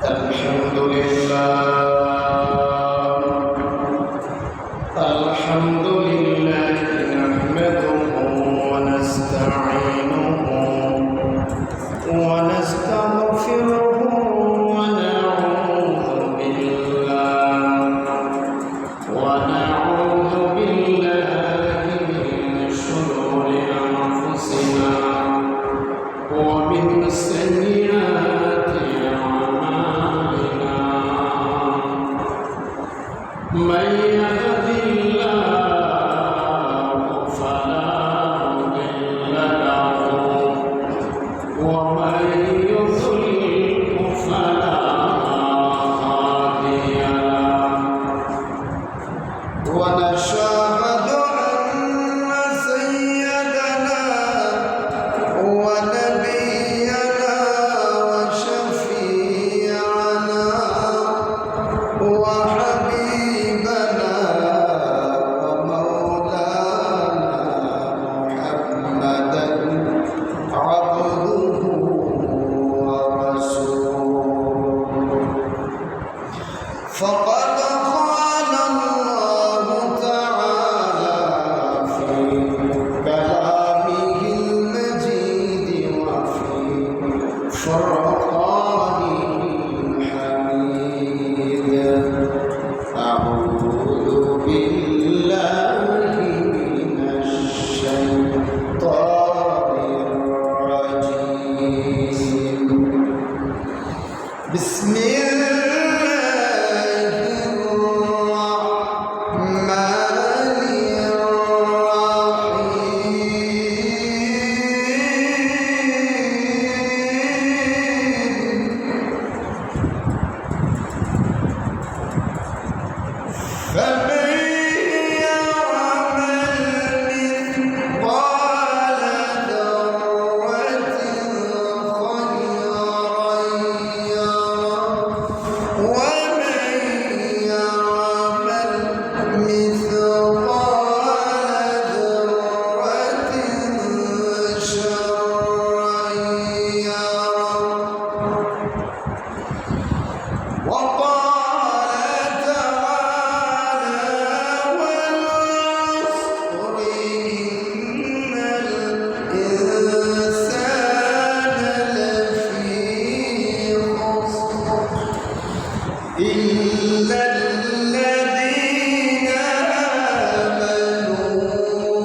الحمد لله نحمده ونستعينه ونستغفره ونعوذ بالله من شرور أنفسنا ومن سيئات أعمالنا من يهد الله فلا مضل له ومن يضلل فلا هادي له ونشهد أن سيدنا ونبينا وشفيعنا وحبيبنا ومولانا محمدا عبده ورسوله فقد قال الله تعالى في كلامه المجيد وفي فرقانه الحميد أعوذ بالله من الشيطان الرجيم بسم الله الرحمن الرحيم فمن يعمل مثقال ذرة خيرا يره ومن يعمل مثقال ذرة شرا يره وقال تعالى والعصر إن الإنسان لفي خسر إلا الذين آمنوا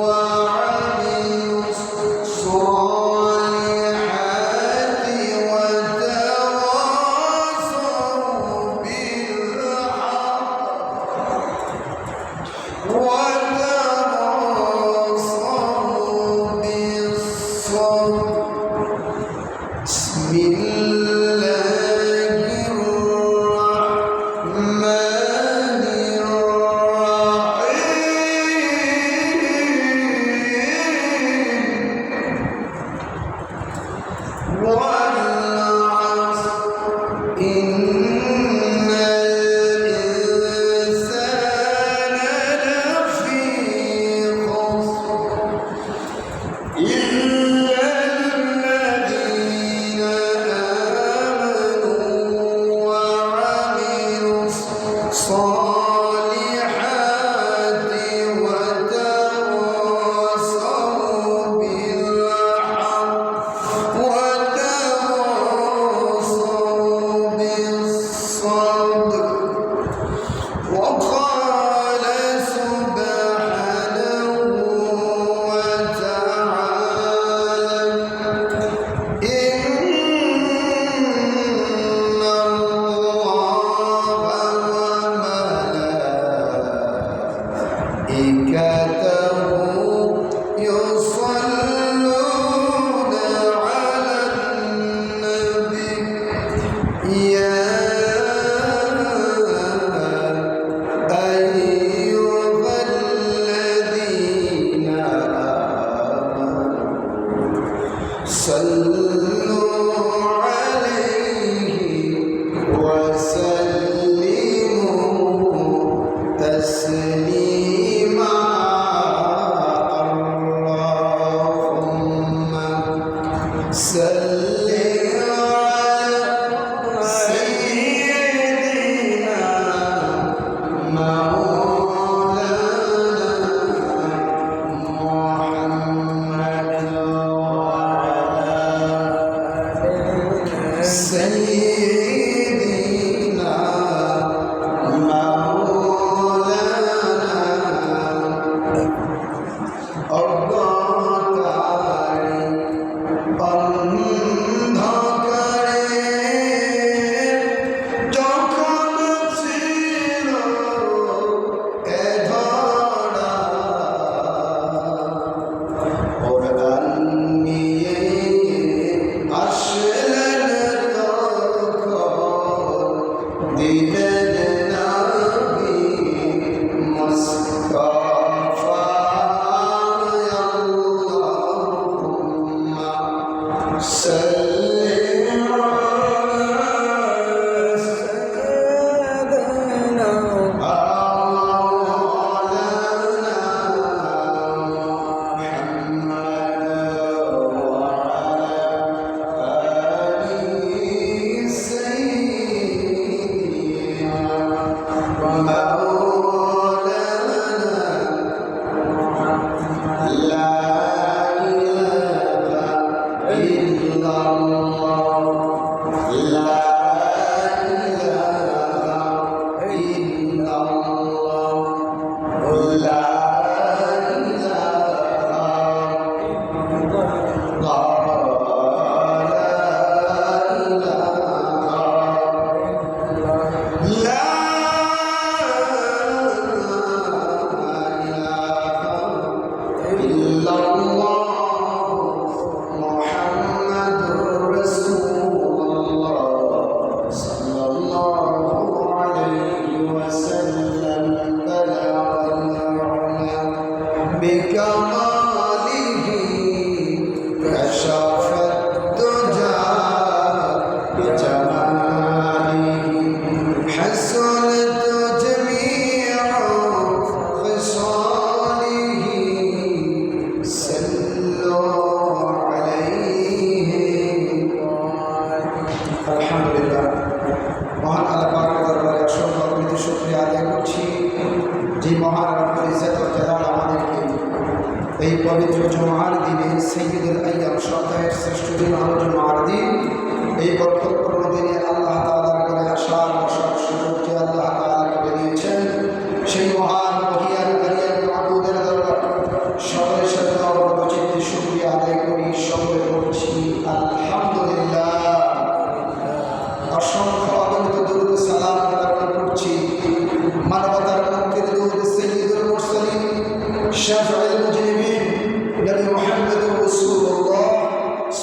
وعملوا الصالحات وتواصوا بالحق وتواصوا بالصبر بسم الله الرحمن الرحيم والعصر إن الإنسان لفي خسر إلا الذين آمنوا وعملوا الصالحات وتواصوا بالحق وتواصوا بالصبر وقال سبحانه وتعالى إن الله وملائكته يصلون على النبي يا أيها الذين آمنوا صلوا عليه وسلموا تسليما اللهم صل على سيدنا এই পবিত্র জুমার দিনে সাইয়্যিদুল আইয়াম সপ্তাহের শ্রেষ্ঠ দিন হলো জুমার দিন। এই বরকতপূর্ণ দিনে আল্লাহ তাআলার ঘরে আসার বসার সুযোগটি আল্লাহ তাআলা করে দিয়েছেন। সেই মহান মহিয়ান কারিয়ার মাহবুবের দরবার সকলের সাথে অবচিত্তে শুকরিয়া আদায় করি, সকলে করছি আলহামদুলিল্লাহ। অসংখ্য অগণিত দরুদ সালাম প্রদান করছি মানবতার মুক্তির দূত সাইয়্যিদুল মুরসালিন শাফিউল মুজরিমিন নবী মুহাম্মদ রাসূলুল্লাহ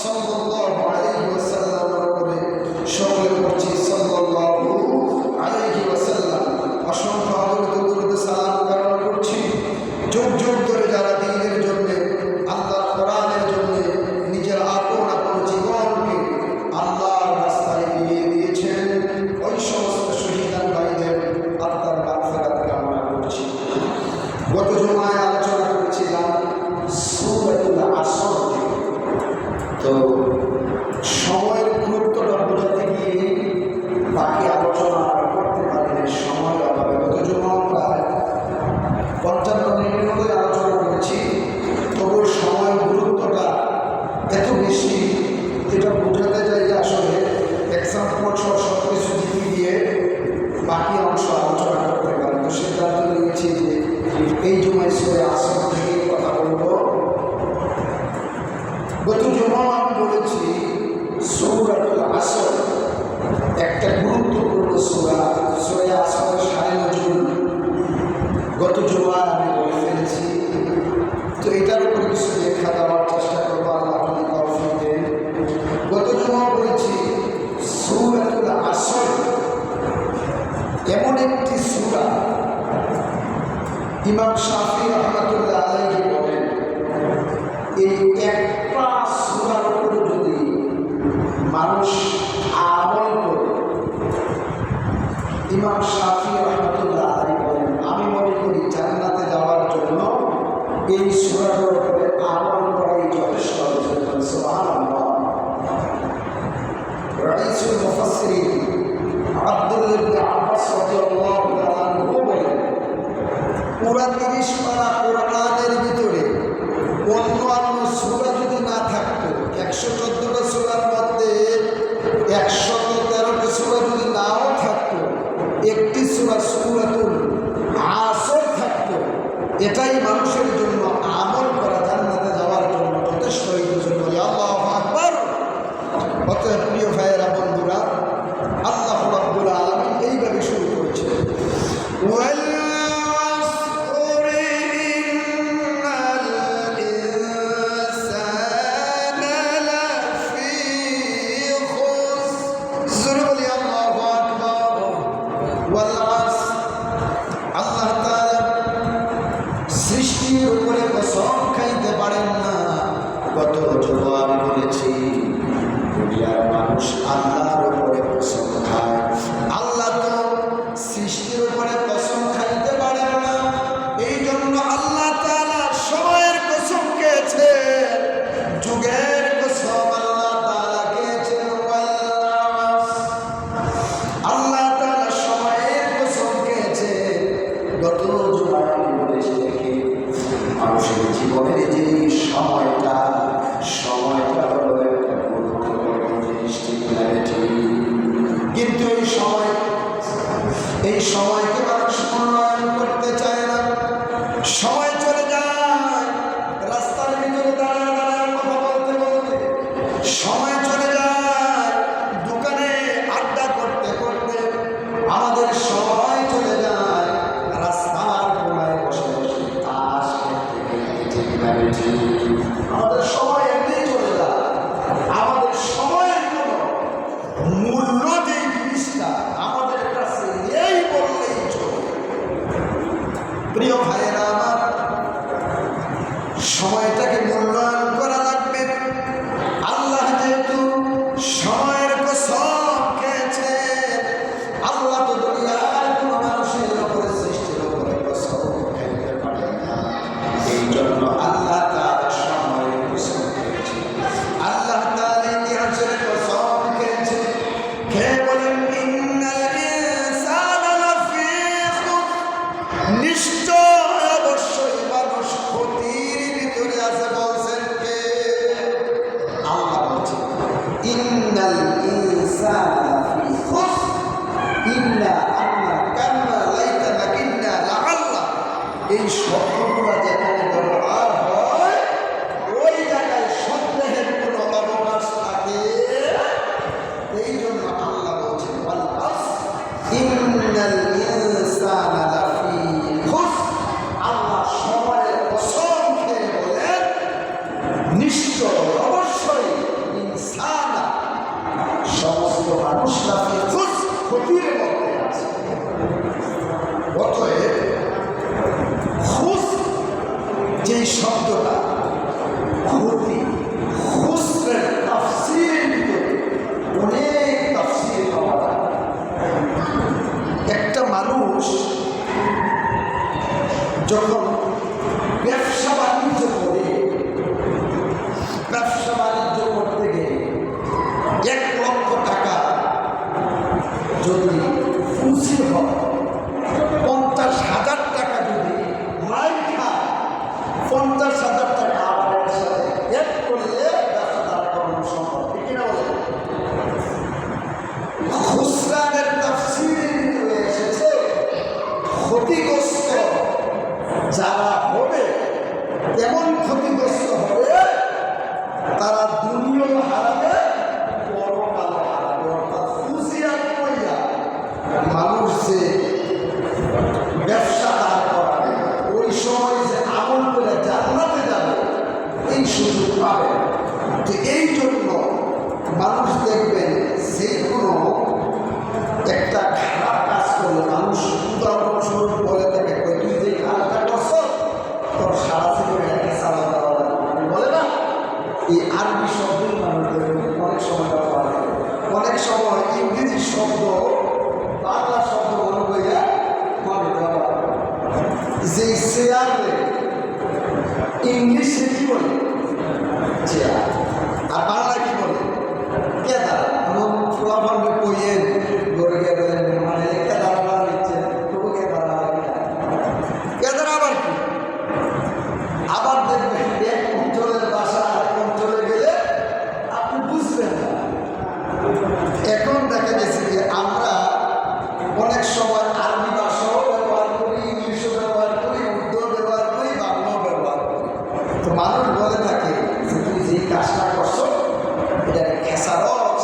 সাল্লাল্লাহু আলাইহি ওয়াসাল্লামের উপরে সকলে করছি সাল্লাল্লাহু আলাইহি ওয়াসাল্লাম। অসংখ্য অগণিত দরুদ সালাম প্রদান করছি যুগ যুগ ধরে যারা দ্বীনের জন্য আল্লাহর কোরআনের জন্য নিজের আপন আপন জীবনকে আল্লাহর রাস্তায় দিয়ে দিয়েছেন, ওই সমস্ত শহীদান ভাইদের আত্মার মাগফিরাত কামনা করছি। গত জুমায় আলোচনা করেছিলাম সূরাতুল আসর। তো সময়ের গুরুত্বটা বোঝাতে গিয়ে বাকি আলোচনা করতে পারিনি সময়ের অভাবে। গত জুমা প্রায় 55 মিনিটের মতো আলোচনা করেছি, তবু সময়ের গুরুত্বটা এত বেশি এটা বোঝাতে চাই যে আসলে এক্সাম্পল সব কিছু দিতে গিয়ে বাকি অংশ আলোচনা করতে পারে। তো সিদ্ধান্ত নিয়েছি যে এই জুমায় সূরা আসর থেকে কথা বলবো। গত জুমা আমি বলেছি সূরাতুল আসর একটা গুরুত্বপূর্ণ সূরা। সূরা আসরের শানে নজুল গত জুমায় আমি বলে ফেলেছি। তো এটার উপর কিছু লেখা দেওয়ার চেষ্টা করবো, আল্লাহ যদি তৌফিক দেন। গত জুমা বলেছি সূরাতুল আসর এমন একটি সূরা, ইমাম শাফি রাহমাতুল্লাহ আলাইহি বলেন এই একটা সূরার উপর যদি মানুষ আমল করে, ইমাম শাফি রাহমাতুল্লাহ আলাইহি বলেন আমি মনে করি জান্নাতে যাওয়ার জন্য এই সূরার উপরে আমল করাই যথেষ্ট। সুবহানাল্লাহ। রাইসুল মুফাসসিরিন আব্দুল্লাহ ইবনে আব্বাস রাদিয়াল্লাহু তাআলা আনহু বলেন পুরা 30 পারা কোরআনের ভিতরে অন্যান্য সূরা যদি না থাকতো, 114টা সূরার মধ্যে 113টা সূরা যদি নাও থাকতো, একটি সূরা সূরাতুল আসর থাকতো, এটাই মানুষের জন্য আমল করা জান্নাতে যাওয়ার জন্য যথেষ্ট। এই জন্য আল্লাহু আকবার। অতএব প্রিয় ভাইয়েরা, বন্ধুরা, আল্লাহ রাব্বুল আলামিন এইভাবে শুরু করেছেন, ওয়াল আসরি কিন্তু এই সময়কে মানুষ মূল্যায়ন করতে চায় না। সময় চলে যায় রাস্তার ভিতরে দাঁড়ায় দাঁড়ায় কথা বলতে বলতে, সময় চলে যায় দোকানে আড্ডা করতে করতে, আমাদের সময় চলে যায় রাস্তার কোনায় বসে বসে তাস খেলতে। আমাদের সময় এমনি চলে যায়। আমাদের সময়ের কোনো মূল্য যে জিনিসটা আমাদের কাছে এই বললেই চলে। প্রিয় ভাইয়েরা আমার, সময়টাকে মূল্যায়ন করা লাগবে। আল্লাহ যেহেতু সময়ের কসম খেয়েছে, আল্লাহ তো দুনিয়ার কোনো মানুষের উপরে সৃষ্টির উপরে কসম খেতে পারে না। এই জন্য আল্লাহ তার সময়ের কসম খেয়েছে, আল্লাহ তার ইতিহাসের কসম খেয়েছে। খেয়ে বলেন ইন্নাল ইনসানা লাফি খুসর, নিশ্চয় অবশ্যই মানুষ ক্ষতির ভিতরে আছে। বলছেন কে? আল্লাহ বলছেন ইন্নাল ইনসানা লাফি খুসর ইল্লা আন্না কান্না লাইতানা কিন্না লাআল্লাহ। এই শব্দগুলো যেখানে ব্যবহার হয় ওই জায়গায় সন্দেহের কোনো অবকাশ থাকে। এই জন্য আল্লাহ বলছেন ওয়াল আসর ইন্নাল ইনসানা লাফি খুসর। আল্লাহ সময়ের কসম খেয়ে বলেন নিশ্চয় অবশ্যই ইনসানা সমস্ত মানুষ লাফি খুসর, ক্ষতির মধ্যে আছে। অতএব খুসর যেই শব্দটা, ক্ষতি, খুসরের তাফসীরের ভিতরে অনেক তাফসীর পাওয়া যায়। একটা মানুষ যখন ব্যবসা বাণিজ্য করে, ব্যবসা বাণিজ্য করতে গেলে 1 লক্ষ টাকা যদি পুঁজি হয়, 50,000 টাকা যদি মাইল খায়, 50,000 টাকা আবার সাথে এক করলে ব্যবসা করানো সম্ভব। ঠিক কিনা বলে? খুসরানের তাফসীরের ভিতরে এসেছে ক্ষতিগ্রস্ত যারা হবে, এমন ক্ষতিগ্রস্ত হবে তারা দুনিয়াও হারাবে, পরকালও হারাবে। অর্থাৎ ফুজিয়াত কইরা মানুষ যে ব্যবসা দাঁড় করাবে, ওই সময় যে আমল করে জান্নাতে যাবে এই সুযোগ পাবে। তো এই জন্য মানুষ দেখবেন যে কোনো একটা খারাপ কাজ করলে মানুষ উদাহরণস্বরূপ বলে থাকে, তুই যে কাজটা করছ তোর সারা জীবনে একটা চালা দেওয়া লাগবে, বলে না? এই আরবি শব্দই মানুষ অনেক সময় ব্যবহার করে। অনেক সময় ইংরেজি শব্দ বাংলা শব্দ মনে করিয়া মনে ব্যবহার করে। যে চেয়ারে ইংলিশে কি বলে? চেয়ার। আর বাংলা কি বলে? কেদার। এমন ফলাফল কইয়েন গড়ে গিয়ে বলেন মানে কেদার আবার নিচ্ছে, তবু কেদার কেদার আবার কি? আবার দেখবেন এক অঞ্চলের বাসা আরেক অঞ্চলে গেলে আপনি বুঝবেন না। এখন দেখা গেছে যে আমরা অনেক সময় আরবি ভাষাও ব্যবহার করি, ইংলিশও ব্যবহার করি, উর্দুও ব্যবহার করি, বাংলাও ব্যবহার করি। তো মানুষ বলে থাকে যে তুই যে কাজটা করছো এটা খেসারত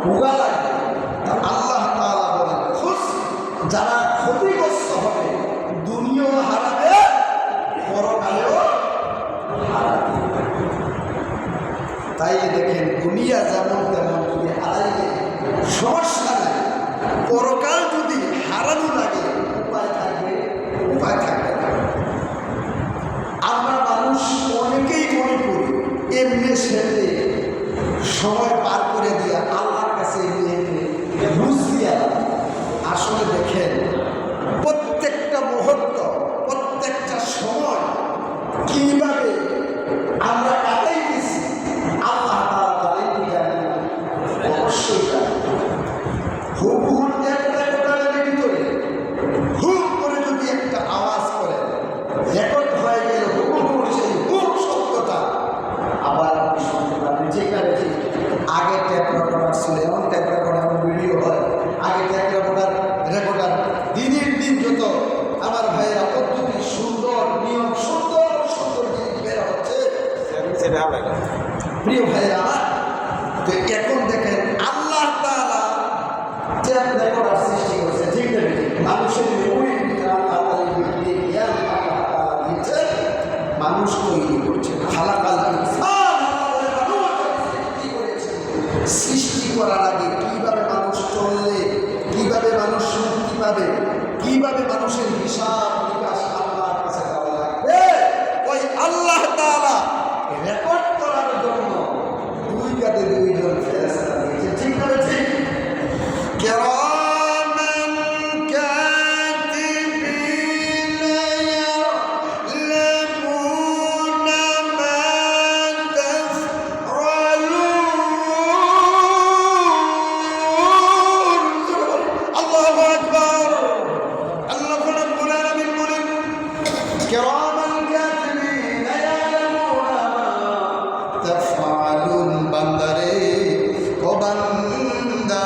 ভোগা লাগবে। আল্লাহ তাআলা বলেন যারা ক্ষতিগ্রস্ত হবে দুনিয়াও হারাবে, পরকালেও হারাবে। তাই দেখেন দুনিয়া যেমন তেমন যদি হারাইলে সমস্যা নেই, পরকাল যদি হারানো লাগে উপায় থাকবে? উপায় থাকবে না। আমরা মানুষ অনেকেই মনে করি এমনি সেমনি সময় পার করে দিয়া আল্লাহর কাছে ঘুষ দিয়া। আসলে দেখেন প্রত্যেকটা মুহূর্ত, প্রত্যেকটা সময় কিভাবে আমরা কাটাইতেছি আল্লাহ তাআলা জানেন। আগে ট্যাগ রেকর্ডার দিনের দিন যত আমার ভাইয়েরা পদ্ধতি সুন্দর নিয়ম সুন্দর সুন্দর জিনিস বের হচ্ছে প্রিয় ভাইয়েরা আমার। তো এখন দেখেন আল্লাহ তাআলা ট্যাগ রেকর্ডার সৃষ্টি করেছে, ঠিক না? মানুষের মেমোরির ভিতরে আল্লাহ তাআলা এই জ্ঞান আল্লাহ তাআলা দিয়েছেন, মানুষ তৈরি করছে খালাকাল ইনসান। সৃষ্টি করার আগে কিভাবে মানুষ চললে, কিভাবে মানুষ মুক্তি পাবে, কিভাবে মানুষের হিসাব নিকাশ আল্লাহর কাছে দেওয়া লাগবে, ওই আল্লাহ তাআলা রেকর্ড করার জন্য দুই কাঁধে দুইজন ফেরেশতা দিয়েছে, ঠিক না? ঠিক। কিরামান কাতিবিন ইয়ালামুনা মা তাফআলুন। আল্লাহু আকবার। আল্লাহ রাব্বুল আলামিন বলেন কিরামান কাতিবিন ইয়ালামুনা মা তাফআলুন। বান্দারে, ও বান্দা,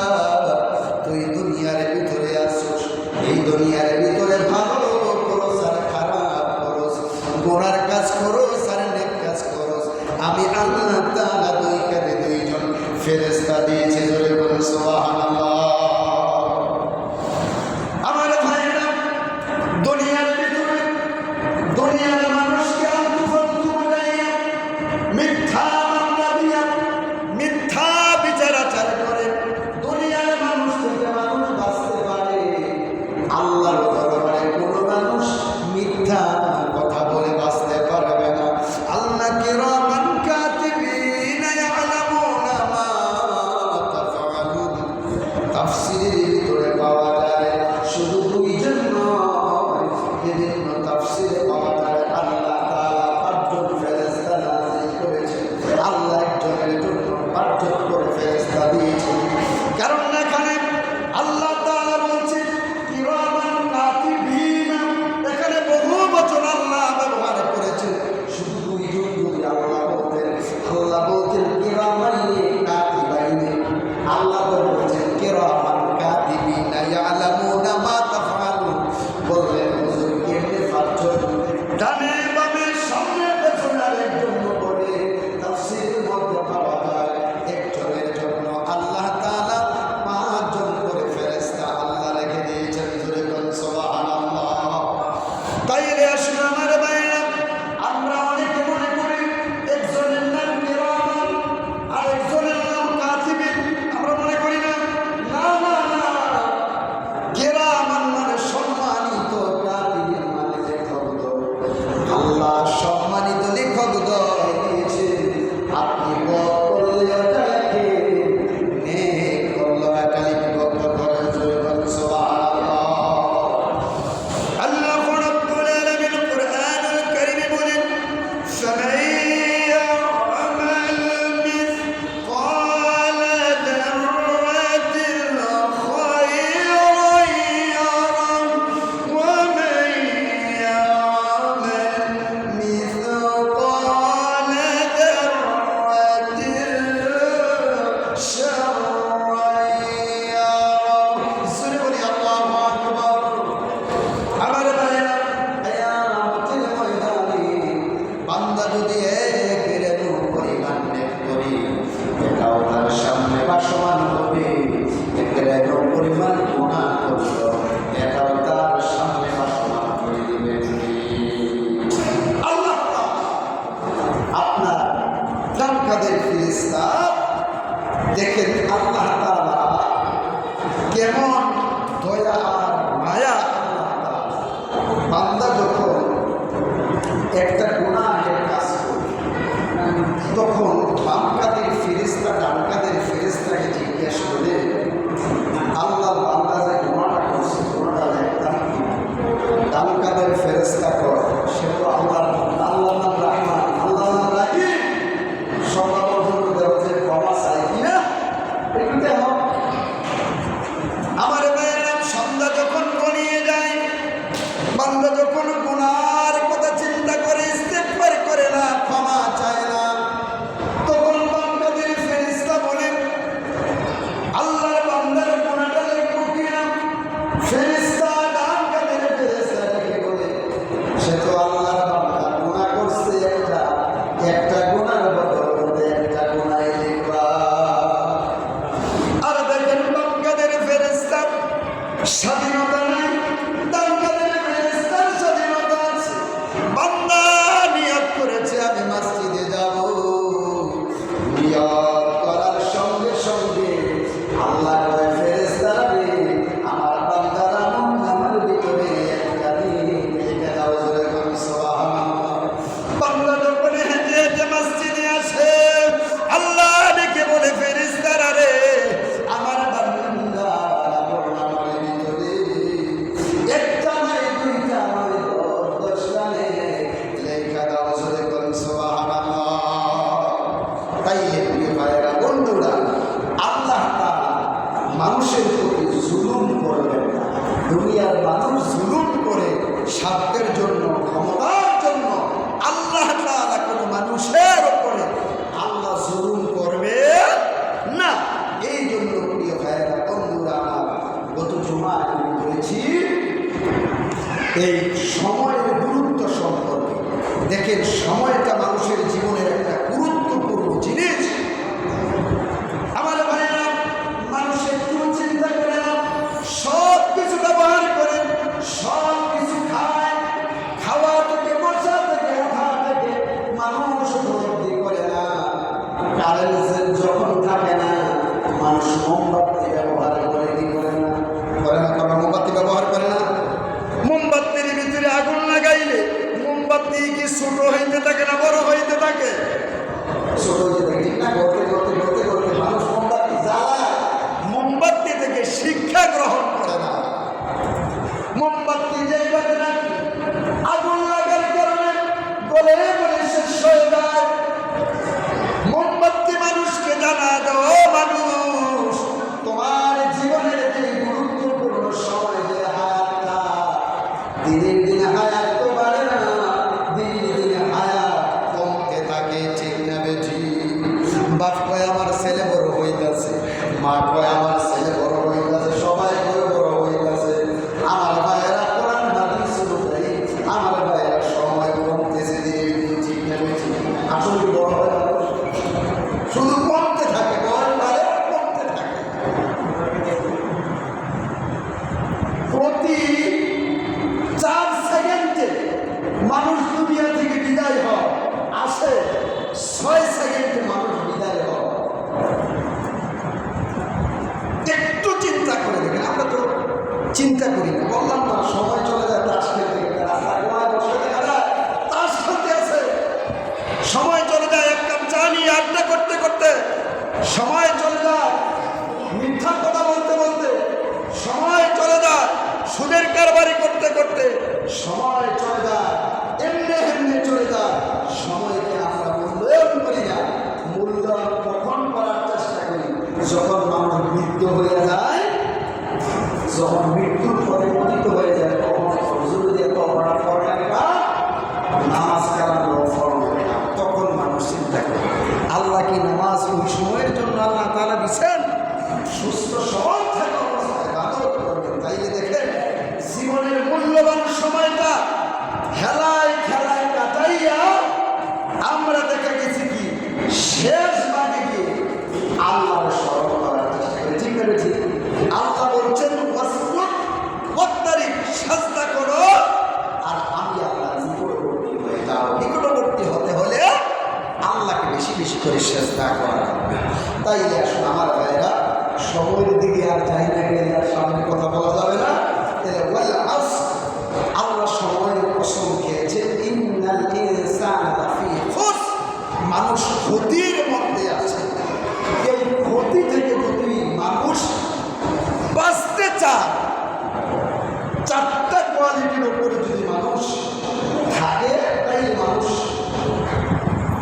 তুই দুনিয়ার ভিতরে আসছিস, এই দুনিয়ার ভিতরে ভালো করস আর খারাপ করস, গোনার কাজ করস আর নেক কাজ করস, আমি আল্লাহ তাআলা দুই কাঁধে দুইজন ফেরেশতা দিয়েছি। জোরে বলুন সুবহানাল্লাহ। আমার ভাইরা, দুনিয়ার ভিতরে দুনিয়ার মানুষকে আলতু-ফালতু বানাইয়া, মিথ্যা মামলা দিয়া, মিথ্যা বিচারাচার করে দুনিয়ার মানুষ থেকে মানুষ বাঁচতে পারে। আল্লাহর দরবারে কোনো মানুষ মিথ্যা কথা বলে বাঁচতে পারবে না। আল্লাহ কিরামান কাতিবিন ইয়ালামুনা মা তাফআলুন তাফসীরের ভিতরে পাওয়া যায় শুধু দুইজন নয়, বিভিন্ন তাফসীরে পাওয়া যায় আল্লাহ তাআলা পাঁচজন ফেরেশতা নাযিল করেছেন। আল্লাহ একজনের জন্য পাঁচজন করে ফেরেশতা দিয়েছেন, কারণ এখানে আল্লাহ তাআলা বলছেন কিরামান কাতিবিন। এখানে বহু বচন আল্লাহ ব্যবহার করেছেন, শুধু দুইজন যদি আল্লাহ বলতেন কিরামান কাতিবিন। আল্লাহ তো বলছেন কিরামান কাতিবিন ইয়ালামুনা মা তাফআলুন। বললেন হুজুর কেমনে পাঁচজন, ডানে বামে সামনে পেছনে আরেকজন করে তাফসীরের মধ্যে পাওয়া যায় একজনের জন্য আল্লাহ তাআলা পাঁচজন করে ফেরেশতা আল্লাহ রেখে দিয়েছেন। জোরে বলুন সুবহানাল্লাহ। তাইলে আসুন আমার ভাইরা, আমরা অনেকে মনে করি একজনের নাম কিরামান আর একজনের নাম কাতিবিন, আমরা মনে করি না। না না না, কিরামান মানে সম্মানিত, কাতিবিন মানে লেখক। আল্লাহ সম্মানিত লেখক দিয়েছে। আপনি বক করলে ওটা লেখে, নেক করলে ওটা লিপিবদ্ধ করেন। জোরে বলুন সুবহানাল্লাহ। আল্লাহ রাব্বুল আলামিন কুরআনুল কারীমে বলেন ফামান ইয়া'মাল মিসকালা যাররাতিন খায়রান ইয়ারাহ ওয়া মান ইয়া'মাল মিসকালা যাররাতিন শাররান ইয়ারাহ। জোরে বলি আল্লাহু আকবার। আমার ভাইরা, কিয়ামতের ময়দানে বান্দা যদি এক রেণু পরিমাণ নেক করি, এটাও তার সামনে ভাসমান হবে। এক রেণু পরিমাণ গুনাহ করলো, এটাও তার সামনে ভাসমান করে দিবে। আল্লাহ আপনার ডান কাঁধের ফেরেশতা দেখেন আল্লাহ তাআলা কেমন দয়া আর মায়া। আল্লাহ তাআলা বান্দা যখন একটা গুনাহের কাজ করে, তখন বাম কাঁধের ফেরেশতা ডান কাঁধের ফেরেশতাকে জিজ্ঞেস করে, আল্লাহ বান্দা যে গুনাহটা করছে, গুনাহটা দেখতাম কি? ডান কাঁধের ফেরেশতা কর, সে তো আল্লাহর বান্দা, আল্লাহ নাম রাহমান, আল্লাহ নাম রাহিম, সবার পর্যন্ত দেওয়া ক্ষমা চাই কিনা এগুলো হোক। আমার ভাইয়েরা, সন্ধ্যা যখন গড়িয়ে যায়, বান্দা যখন ফেরেশতা ডান কাঁধের ফেরেশতাকে বলে, সে তো আল্লাহর বান্দা, গুনাহ করছে একটা গুনার বদলে একটা গুনাহ লিখবা। আর দেখেন বাম কাঁধের ফেরেশতা স্বাধীনতা নাই, ডান কাঁধের ফেরেশতার স্বাধীনতা আছে। বান্দা নিয়ত করেছে আমি মসজিদে যাব, নিয়ত করার সঙ্গে সঙ্গে আল্লাহ কয় ফেরেশতারা রে, আমার বান্দার আমল ভিতরে একটা লিখে দাও, জোরে বলি সুবহানাল্লাহ। বান্দা যখন হেঁটে হেঁটে মসজিদে আসে, আল্লাহ ডেকে বলে ফেরেশতারা রে, আমার বান্দার আমল ভিতরে একটা নয়, দুইটা নয়, 10টা লেখা দাও, জোরে বলি সুবহানাল্লাহ। তাইলে প্রিয় ভাইয়েরা, বন্ধুরা, আল্লাহ তাআলা মানুষের প্রতি জুলুম করবেন না। দুনিয়ার মানুষ জুলুম করে স্বার্থের জন্য, ক্ষমতার জন্য, আল্লাহ তাআলা কোনো মানুষের উপরে আল্লাহ জুলুম করবে না। এই জন্য প্রিয় ভাইয়েরা, বন্ধুরা, গত জুমায় আমি বলেছি এই সময়ের গুরুত্ব সম্পর্কে। দেখেন, সময়টা মানুষের জীবনের একটা গুরুত্বপূর্ণ জিনিস। আমার ভাইয়েরা, মানুষ একটু চিন্তা করে না, সব কিছু ব্যবহার করে, সব কিছু খায়, খাওয়া থেকে, বসা থেকে, ওঠা থেকে মানুষ উপলব্ধি করে না। কারেন্ট যখন থাকে না, মানুষ মোমবাতি ব্যবহার করে, কি করে না? করে না? কারণ মোমবাতি ব্যবহার করে না। মোমবাতির ভিতরে আগুন লাগাইলে মোমবাতি কি ছোট হইতে থাকে না বড় হইতে থাকে? ছোট হইতে থাকে, ঠিক না? করতে করতে করতে করতে মানুষ মোমবাতি জ্বালায়, মোমবাতি থেকে শিক্ষা গ্রহণ করে না। মোমবাতি যেইভাবে রাখি, আগুন লাগার কারণে গলে গলে শেষ হয়ে যায়। মোমবাতি মানুষকে জানা দাও, মানুষ তোমার জীবনের যে গুরুত্বপূর্ণ সময়, যে হায়াতটা, দিনের দিনে হায়াত তো বাড়ে না, দিনে দিনে হায়াত কমতে থাকে, ঠিক না বেঠি? বাপ কয় আমার ছেলে বড় হইতাছে, মা কয় আমার ছেলে বড় হইতাছে, সবাই কয় বড় হইতাছে। আমার ভাইয়েরা কোরআন হাদিস অনুযায়ী, আমার ভাইয়েরা সময় কমতেছে দিনে দিনে, ঠিক না বেঠি? আসলে কি বড় হয় না? শুধু কমতে থাকে, বয়স বাড়ে, কমতে থাকে। প্রতি 4 সেকেন্ডে মানুষ দুনিয়া থেকে বিদায় হয়, আসে 6 সেকেন্ডে মানুষ বিদায় হয়। একটু চিন্তা করে দেখেন, আমরা তো চিন্তা করি না। বললাম না, সময় চলে যায় তাস খেলতে খেলতে, রাস্তা কোনায় বসে দেখা যায় তাস খেলতে আছে। সময় চলে যায় এক কাপ চা নিয়ে আড্ডা করতে করতে, সময় চলে যায় মিথ্যা কথা বলতে বলতে, সময় চলে যায় সুদের কারবারি করতে করতে, সময় চলে যায় এমনি এমনি চলে যায়। সময়কে আমরা মূল্যায়ন করি না। মূল্যায়ন কখন করার চেষ্টা করি? যখন মানুষ বৃদ্ধ হয়ে যায়, যখন মৃত্যুর পরে পতিত হয়ে যায়, তখন হুজুর দিয়ে তো অপরাধ করে না, নামাজ কালাম ফরজ না, তখন মানুষ চিন্তা করে আল্লাহ কি নামাজ ওই সময়ের জন্য আল্লাহ তাআলা দিচ্ছেন? সুস্থ সবল থাকা অবস্থায় ইবাদত করবেন। তাইলে দেখেন, জীবনের মূল্যবান সময়টা খেলায় খেলায় কাটাইয়া আমরা দেখা গেছি কি শেষ ভাগে গিয়ে আল্লাহর স্মরণ করার চেষ্টা করি, ঠিক না? ঠিক। আল্লাহ বলছেন সাজদা করো, আর আমি আল্লাহর নিকটবর্তী হয়ে যাও। নিকটবর্তী হতে হলে আল্লাহকে বেশি বেশি করে সাজদা করা। তাইলে আসলে আমার ভাইরা, সময়ের দিকে আর যাই না গেলে আর সামনে কথা বলা যাবে না। আল্লাহ সময়ের কসম খেয়েছে, ইন্নাল ইনসানা লাফি খুসর, মানুষ ক্ষতির মধ্যে আছে। এই ক্ষতি থেকে যদি মানুষ বাঁচতে চায়, 4টা কোয়ালিটির উপরে যদি মানুষ থাকে, তাই মানুষ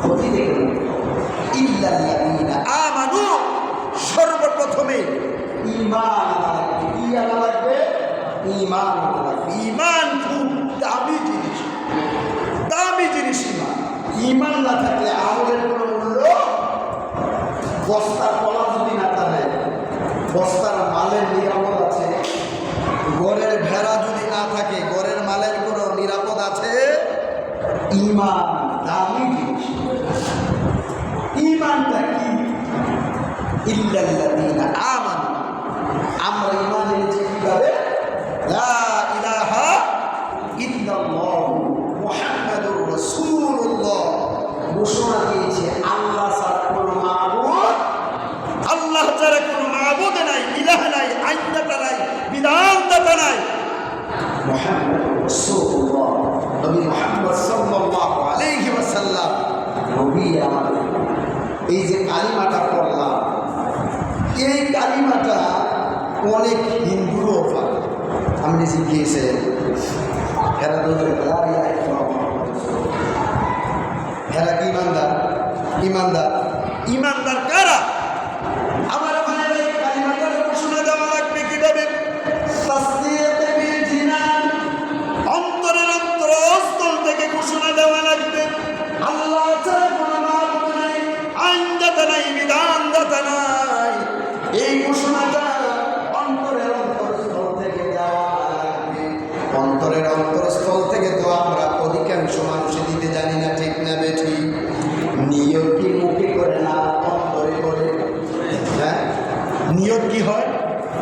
ক্ষতি থেকে ইল্লাল্লাযীনা আমানু, সর্বপ্রথমে ঈমান আনা লাগবে। কি আনা লাগবে? ঈমান আনা লাগবে। ঈমান খুব দামি জিনিস, দামি জিনিস ঈমান। ঈমান না থাকলে আমলের কোনো মূল্য। বস্তার কলা যদি না থাকে, বস্তার মালের নিরাপদ আছে, ঘরে ইল্লাল্লাযীনা আমানু, আমরা ঈমান এনেছি কিভাবে? লা ইলাহা ইল্লাল্লাহ মুহাম্মাদুর রাসূলুল্লাহ, ঘোষণা দিয়েছে আল্লাহ ছাড়া কোনো মাবুদ, আল্লাহ ছাড়া কোনো মাবুদ নাই, ইলাহ নাই, আইনদাতা নাই, বিধানদাতা নাই, মুহাম্মাদুর রাসূলুল্লাহ, নবী মুহাম্মদ সাল্লাল্লাহু আলাইহি ওয়াসাল্লাম নবী আমাদের। এই যে কালিমাটা পড়লাম, এই কালিমাটা অনেক হিন্দুরও পারে। আমি শিখিয়েছে এরা এরা কি ইমানদার? ইমানদার। ইমানদার কারা? আমার ভাইয়েরা এই কালিমাটার ঘোষণা দেওয়া লাগবে কিভাবে? তাসদিয়ে বিল জিনান, অন্তরের অন্তরস্থল থেকে ঘোষণা দেওয়া লাগবে আল্লাহ ছাড়া কোনো মাবুদ নাই, আইনদাতা নাই, বিধানদাতা নাই। এই ঘোষণাটা অন্তরের অন্তরস্থল থেকে দেওয়া লাগবে। অন্তরের অন্তরস্থল থেকে তো আমরা অধিকাংশ মানুষ দিতে জানি না, ঠিক না বেঠি? নিয়ত কি মুখে করে না অন্তরে করে? হ্যাঁ, নিয়ত কি হয়?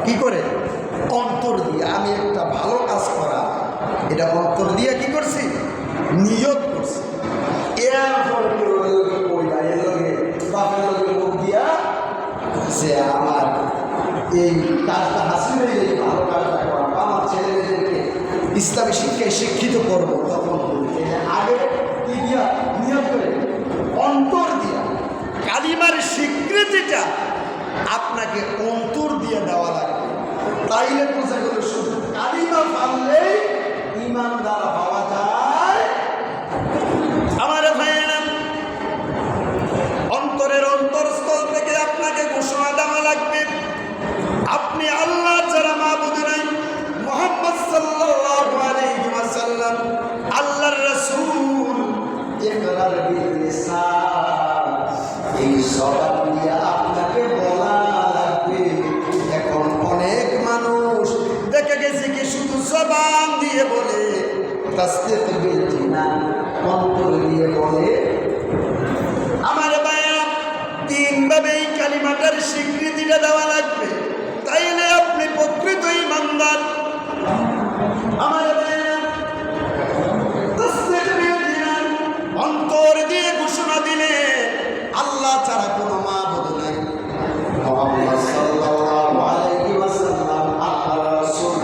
কি করে? অন্তর দিয়ে। আমি একটা ভালো কাজ করা, এটা অন্তর দিয়ে কি করছি? নিয়ত করছি। এরপর বাপের লোকের মুখ দিয়া যে আমার এই কাজটা হাসিল হয়ে গেলে ভালো কাজটা করা, আমার ছেলেমেয়েদেরকে ইসলামী শিক্ষায় শিক্ষিত করবো, তখন আগে কি দিয়া? নিয়ত করে, অন্তর দিয়া। কালিমার স্বীকৃতিটা আপনাকে অন্তর দিয়ে দেওয়া লাগবে। তাইলে বোঝা গেল শুধু কালিমা পারলেই ঈমানদার হওয়া যায়। আমার ভাইয়েরা, অন্তরের অন্তরস্থল থেকে আপনাকে ঘোষণা দেওয়া লাগবে আপনি আল্লাহ ছাড়া মাবুদ নাই, মুহাম্মদ সাল্লাল্লাহু আলাইহি ওয়াসাল্লাম আল্লাহর রাসূল। ইকরার বিল লিসান, এই জবান দিয়ে আপনাকে বলা লাগবে। এখন অনেক মানুষ দেখে গেছে কি শুধু জবান দিয়ে বলে, তাসদিক বিল জিনান, অন্তর দিয়ে বলে। আমার ভাইয়েরা, তিনভাবে এই কালিমাটার স্বীকৃতিটা দেওয়া লাগবে, তাইলে আপনি প্রকৃত ঈমানদার। আমার ভাইয়েরা, তাসদিক বিল জিনান, অন্তর দিয়ে ঘোষণা দিলে আল্লাহ ছাড়া কোনো মাবুদ নাই, মুহাম্মদ সাল্লাল্লাহু আলাইহি ওয়াসাল্লাম আল্লাহর রাসূল।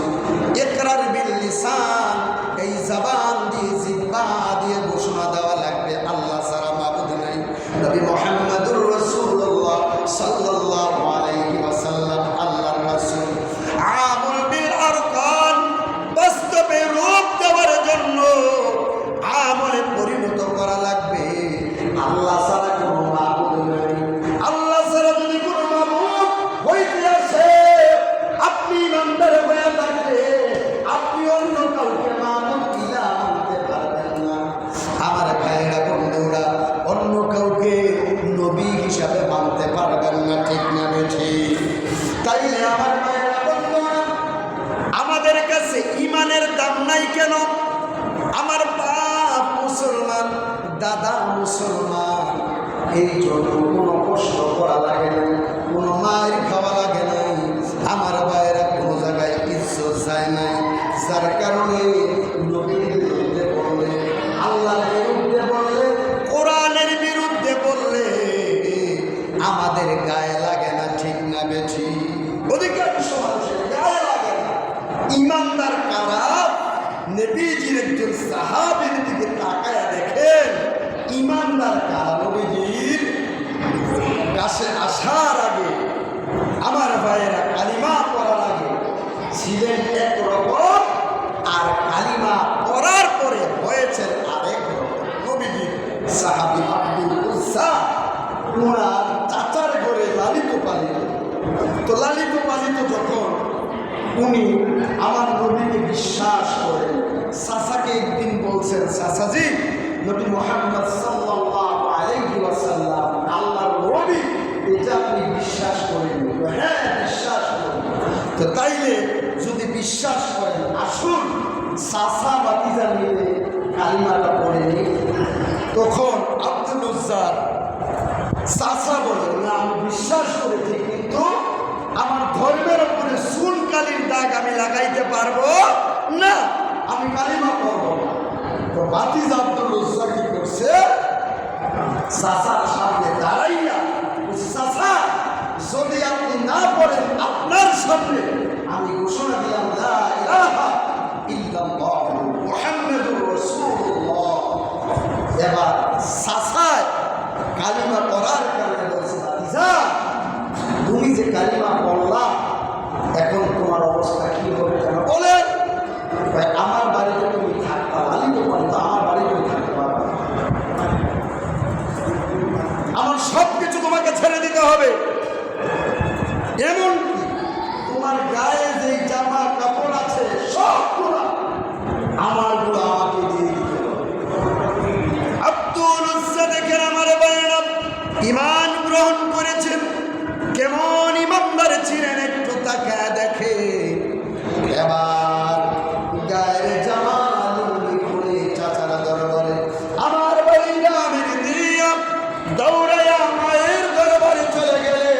ইকরার বিল লিসান, এই জবান দিয়ে জিহ্বা দিয়ে ঘোষণা দেওয়া লাগবে আল্লাহ ছাড়া মাবুদ নাই, নবী মুহাম্মদুর রাসূলুল্লাহ সাল্লাল্লাহু আলাইহি ওয়াসাল্লাম আল্লাহর রাসূল। আমল বিল আরকান, বাস্তবে রূপ দেওয়ার জন্য আমলে পরিণত করা লাগবে আল্লাহ ছাড়া কোনো মাবুদ নাই। আল্লাহ ছাড়া যদি কোনো মাবুদ হইতে আসে, আপনি ঈমানদার হয়ে থাকলে আপনি অন্য কাউকে মাবুদ ইলাহ মানতে পারবেন না। আমার ভাইয়েরা, বন্ধুরা, অন্য কাউকে নবী হিসাবে মানতে পারবেন না, ঠিক না বেঠি? তাইলে আমার ভাইয়েরা, বন্ধুরা, আমাদের কাছে ঈমানের দাম নাই কেন? আমার বাপ মুসলমান, দাদা মুসলমান, এই জন্য কোনো কষ্ট করা লাগে নাই, কোনো মায়ের খাওয়া লাগে নাই। আমার ভাইয়েরা, কোনো জায়গায় ইজ্জত যায় নাই, যার কারণে নবীর বিরুদ্ধে বললে, আল্লাহর বিরুদ্ধে বললে, কোরআনের বিরুদ্ধে বললে আমাদের গায়ে লাগে না, ঠিক না বেঠি? অধিকাংশ মানুষের গায়ে লাগে না। ঈমানদার কারা? নবীজির একজন সাহাবীর দিকে তাকায়া দেখেন, ঈমানদার কারা? নবীজির কাছে আসার আগে, আমার ভাইয়েরা, কালিমা পড়ার আগে ছিলেন একরকম, আর কালিমা পড়ার পরে হয়েছেন আরেক রকম। নবীজির সাহাবী আব্দুল উজ্জা, ওনার চাচার ঘরে লালিত পালিত। তো লালিত পালিত যখন উনি আমার নবীকে বিশ্বাস করেন, চাচাকে একদিন বলছেন, চাচাজি, নবী মুহাম্মদ সাল্লাল্লাহু আলাইহি ওয়াসাল্লাম আল্লাহর নবী, এটা আপনি বিশ্বাস করেন? হ্যাঁ, বিশ্বাস করেন। তো তাইলে যদি বিশ্বাস করেন, আসুন চাচা বাতিজা মিলে কালিমাটা পড়ে নিই। তখন আব্দুল উজ্জার চাচা বলেন, না, আমি বিশ্বাস করে ঠিক দাঁড়াইতে পারবো না, আমি কালিমা পড়বো না। তো বাতিজা আব্দুল উজ্জা কি করছে, চাচার সামনে দাঁড়াইয়া, চাচা যদি আপনি না পড়েন আপনার সামনে আমি ঘোষণা দিলাম লা ইলাহা ইল্লাল্লাহু মুহাম্মাদুর রাসূলুল্লাহ। এবার চাচায় কালিমা পড়ার কারণে বলছে, বাতিজা তুমি যে কালিমা পড়লা এখন তোমার অবস্থা কি হবে কেন বলেন? আমার বাড়িতে তুমি থাকবা, লালিত পারতো, আমার বাড়িতে থাকতে পারবা, আমার সব কিছু তোমাকে ছেড়ে দিতে হবে, এমন তোমার গায়ে যে জামা কাপড় আছে সবগুলো আমার গুলো আমাকে দিয়ে দিতে হবে। আব্দুল উজ্জা দেখেন আমার বাইরা ঈমান গ্রহণ করেছেন, কেমন ইমানদার ছিলেন একটু তাকায় দেখে। এবার গায়ের জামা লুঙ্গি খুলে চাচারা দরবারে আমার বাইরা মেরে দিয়া দৌড়াইয়া মায়ের দরবারে চলে গেলে।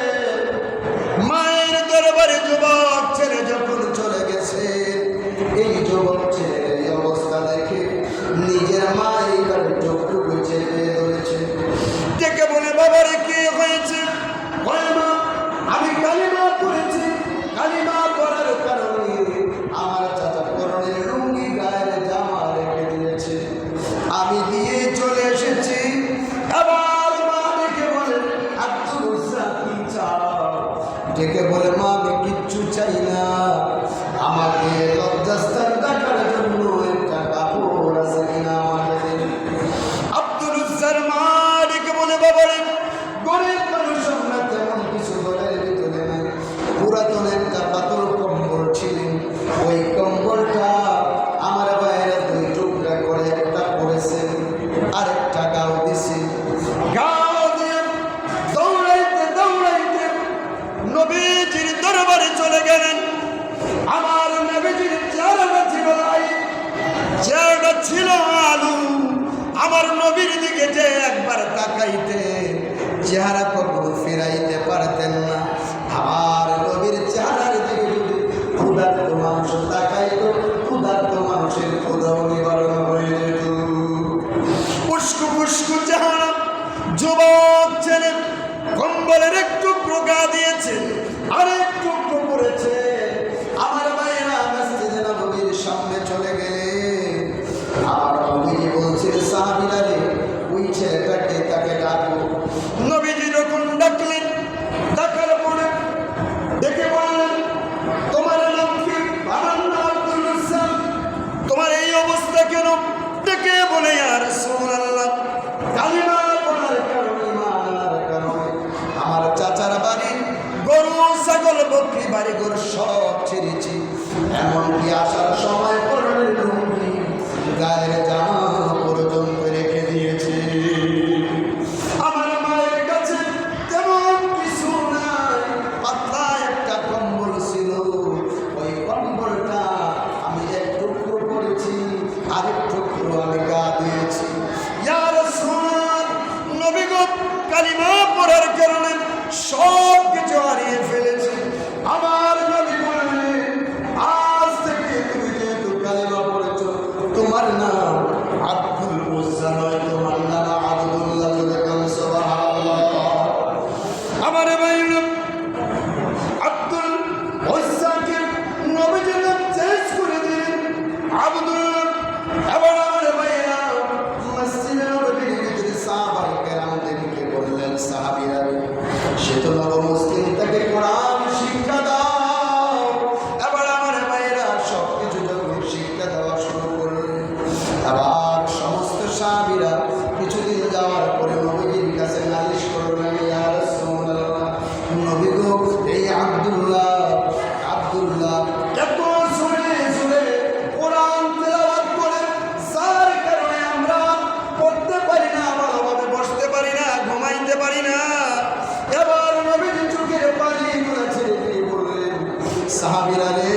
মায়ের দরবারে যুবক ছেলে যখন চলে গেছে, এই যুবক ছেলের এই অবস্থা দেখে নিজের মা এইবার চোখটুকু চেপে ধরেছে, ডেকে বলে, বাবারে কি হয়েছে? মা আমি কালিমা পড়েছি, কালিমা পড়ার কারণে আমার চাচা পরনের লুঙ্গি গায়ের জামা রেখে দিয়েছে, আমি দিয়ে চলে এসেছি। আবার মা ডেকে বলে, আব্দুল উজ্জা কি চাও? ডেকে বলে, মা আমি কিচ্ছু চাই না, আমাকে লজ্জাস্থান ঢাকার জন্য একটা কাপড় আছে কিনা আমাকে দিন। আব্দুল উজ্জার মা ডেকে বলে, বাবারে গরিব মানুষ আমরা তেমন কিছু ঘরের ভিতরে নেই, পুরাতন একটা পাতল কম্বল ছিলেন, ওই কম্বলটা আমার বাইরে দুই টুকরা করে একটা পড়েছেন, আরেকটা গাও দিছে। গাও দিয়ে দৌড়াইতে দৌড়াইতে নবীজির দরবারে চলে গেলেন। আমার নবীজির চেহারাটা ছিল লাইট, চেহারাটা ছিল আলু। আমার নবীর দিকে যে একবার তাকাইতে চেহারা কখনো ফিরাইতে পারতেন না। আমার নবীর চেহারার দিকে যদি ক্ষুধার্ত মানুষ তাকাইত, ক্ষুধার্ত মানুষের ক্ষুধাও নিবারণ হয়ে যেত। পুষ্কু পুষ্কু চেহারা, যুবক ছেলে কম্বলের একটু প্রগা দিয়েছে, আরেক টুকরো করেছে। আমার ভাইয়েরা মসজিদে নববীর সামনে চলে গেলে আমার নবীজি বলছে, সাহাবীরা রে ওই ছেলেটাকে তাকে ডাকো। নবীজি যখন ডাকলেন, ডাকার পরে ডেকে বললেন, তোমার নাম কি? আমার নাম আব্দুল উজ্জা। তোমার এই অবস্থা কেন? ডেকে বলে, ইয়া রাসূলুল্লাহ কালিমা পড়ার কারণে, ঈমান আনার কারণে আমার চাচার বাড়ি গরু ছাগল বকরি বাড়ি ঘর সব ছেড়েছি, এমনকি আসার সময় পরনের লুঙ্গি গায়ের জামা পর্যন্ত রেখে দিয়েছে। আমার মায়ের কাছে তেমন কিছু নাই, পাতলা একটা কম্বল ছিল, ওই কম্বলটা আমি এক টুকরো করেছি, আরেক টুকরো আমি গা দিয়েছি। ইয়া রাসূলুল্লাহ, নবী গো কালিমা পড়ার কারণে সব কিছু হারিয়ে ফেলেছে। আমার নবী বললেন, আজ থেকে তুমি যেহেতু কালিমা পড়েছ, তোমার নাম আব্দুল উজ্জা নয়, তোমার নাম আব্দুল্লাহ। সুবহানাল্লাহ। আমার ভাই আব্দুল উজ্জাকে নবীজি নাম চেঞ্জ করে দিলেন আব্দুল্লাহ। এবার আমার ভাইরা মসজিদে নববীর ভিতরে সাহাবায়ে কেরামদেরকে বললেন, সাহাবীরা সে তো নবমুসলিম, তাকে কোরআন শিক্ষা দাও। এবার আমার ভাইরা সবকিছু যখন শিক্ষা দেওয়া শুরু করলেন, আবার সমস্ত সাহাবীরা কিছুদিন যাওয়ার পরে নবীজির কাছে নালিশ করলেন, ইয়া রাসূলুল্লাহ নবী গো এই আব্দুল্লাহ এত জোরে জোরে কোরআন তেলাওয়াত করে, যার কারণে আমরা পড়তে পারি না, ভালোভাবে বসতে পারি না, ঘুমাইতে পারি না। এবার নবীজি চোখের পানি তুলেছে, তিনি বললেন, সাহাবীরা রে